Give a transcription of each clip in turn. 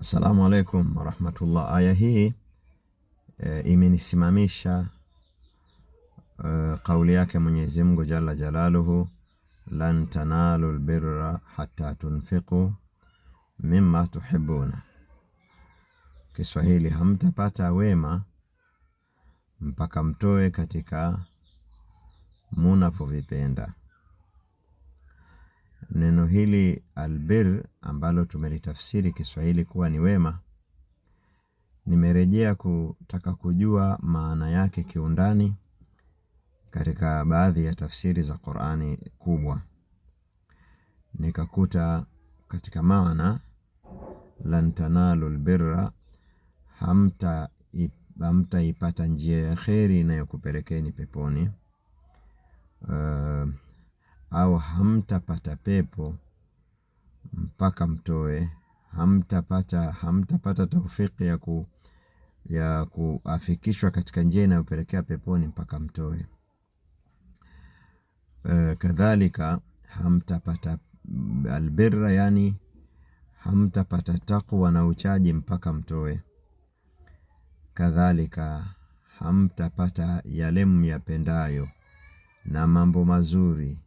Assalamu alaikum warahmatullah. Aya hii imenisimamisha kauli yake Mwenyezi Mungu Jalla Jalaluhu, lan tanalu albirra hatta tunfiqu mimma tuhibbuna. Kiswahili, hamtapata wema mpaka mtoe katika mnavyovipenda. Neno hili albir ambalo tumelitafsiri Kiswahili kuwa ni wema, nimerejea kutaka kujua maana yake kiundani katika baadhi ya tafsiri za Qur'ani kubwa. Nikakuta katika maana lan tanalu albirra, hamtaipata njia ya kheri inayokupelekeni peponi, au hamtapata pepo mpaka mtoe. Hamtapata taufiki ya kuafikishwa katika njia inayopelekea peponi mpaka mtoe. Kadhalika hamtapata albirra, yani hamtapata taqwa na uchaji mpaka mtoe. Kadhalika hamtapata yale myapendayo na mambo mazuri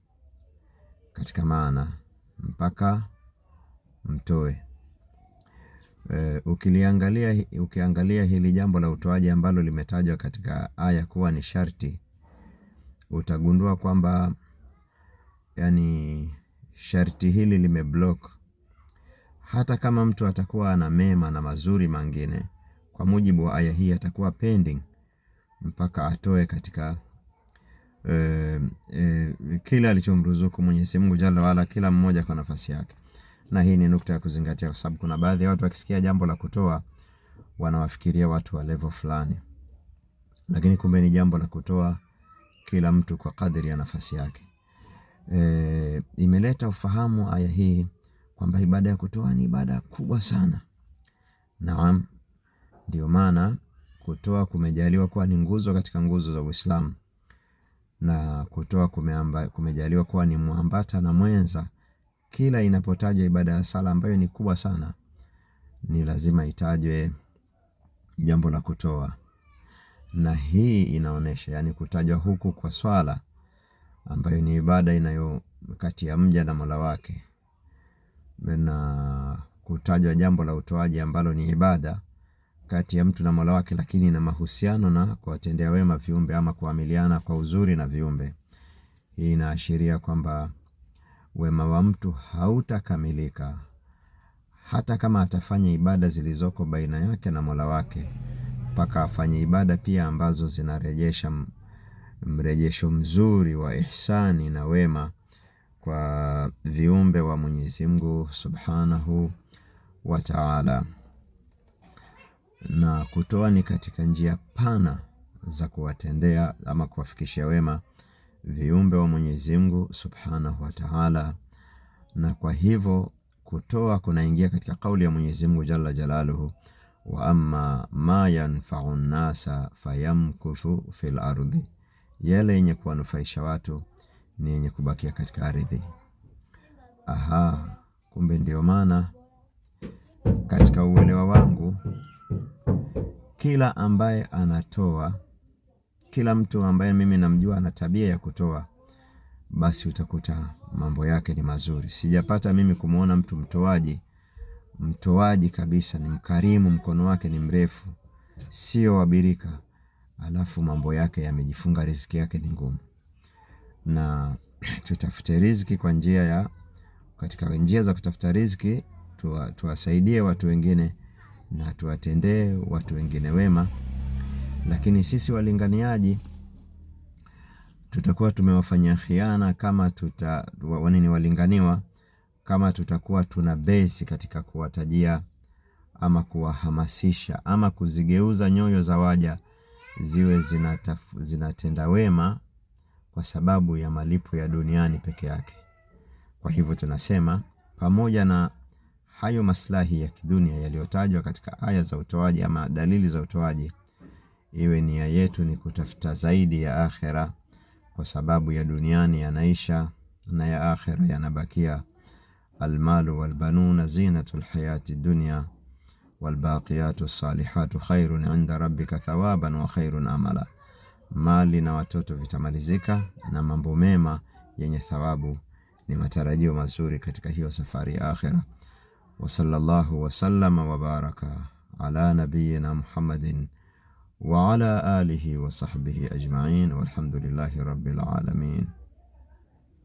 katika maana mpaka mtoe. Ukiangalia hili jambo la utoaji ambalo limetajwa katika aya kuwa ni sharti, utagundua kwamba yani sharti hili limeblock. Hata kama mtu atakuwa ana mema na mazuri mengine, kwa mujibu wa aya hii atakuwa pending mpaka atoe katika kila alichomruzuku Mwenyezi Mungu Jalla wala, kila mmoja kwa nafasi yake. Na hii ni nukta ya kuzingatia, kwa sababu kuna baadhi ya watu wakisikia jambo la kutoa wanawafikiria watu wa level fulani, lakini kumbe ni jambo la kutoa kila mtu kwa kadiri ya nafasi yake. Imeleta ufahamu aya hii kwamba ibada ya kutoa ni ibada kubwa sana. Naam, ndio maana kutoa kumejaliwa kuwa ni nguzo katika nguzo za Uislamu, na kutoa kumejaliwa kuwa ni muambata na mwenza. Kila inapotajwa ibada ya sala ambayo ni kubwa sana, ni lazima itajwe jambo la kutoa. Na hii inaonesha, yani kutajwa huku kwa swala ambayo ni ibada inayo kati ya mja na Mola wake, na kutajwa jambo la utoaji ambalo ni ibada kati ya mtu na Mola wake, lakini na mahusiano na kuwatendea wema viumbe ama kuamiliana kwa uzuri na viumbe. Hii inaashiria kwamba wema wa mtu hautakamilika hata kama atafanya ibada zilizoko baina yake na Mola wake, mpaka afanye ibada pia ambazo zinarejesha mrejesho mzuri wa ihsani na wema kwa viumbe wa Mwenyezi Mungu Subhanahu wa Ta'ala. Na kutoa ni katika njia pana za kuwatendea ama kuwafikishia wema viumbe wa Mwenyezi Mungu Subhanahu wa Ta'ala. Na kwa hivyo kutoa kunaingia katika kauli ya Mwenyezi Mungu Jalla Jalaluhu, wa amma ma yanfa'u an-nasa fayamkuthu fil ardi, yale yenye kuwanufaisha watu ni yenye kubakia katika ardhi. Kumbe ndio maana katika uelewa wangu, kila ambaye anatoa, kila mtu ambaye mimi namjua ana tabia ya kutoa, basi utakuta mambo yake ni mazuri. Sijapata mimi kumuona mtu mtoaji kabisa, ni mkarimu, mkono wake ni mrefu, sio wabirika, alafu mambo yake yamejifunga, riziki yake ni ngumu. Na tutafute riziki kwa katika njia za kutafuta riziki, tuwasaidie watu wengine na tuwatendee watu wengine wema. Lakini sisi walinganiaji tutakuwa tumewafanyia khiana kama walinganiwa, kama tutakuwa tuna base katika kuwatajia ama kuwahamasisha ama kuzigeuza nyoyo za waja ziwe zinatenda wema kwa sababu ya malipo ya duniani peke yake. Kwa hivyo tunasema, pamoja na hayo maslahi ya kidunia yaliyotajwa katika aya za utoaji ama dalili za utoaji, iwe nia yetu ni kutafuta zaidi ya akhera, kwa sababu ya duniani yanaisha na ya akhera yanabakia. Almalu walbanuna zinatul hayati dunya walbaqiyatu salihatu khairun inda rabbika thawaban wa khairun amala. Mali na watoto vitamalizika na mambo mema yenye thawabu ni matarajio mazuri katika hiyo safari ya akhira. Wa sallallahu wa sallama wa baraka ala nabiyyina Muhammadin wa ala alihi wa sahbihi ajma'in walhamdulillahi rabbil alamin.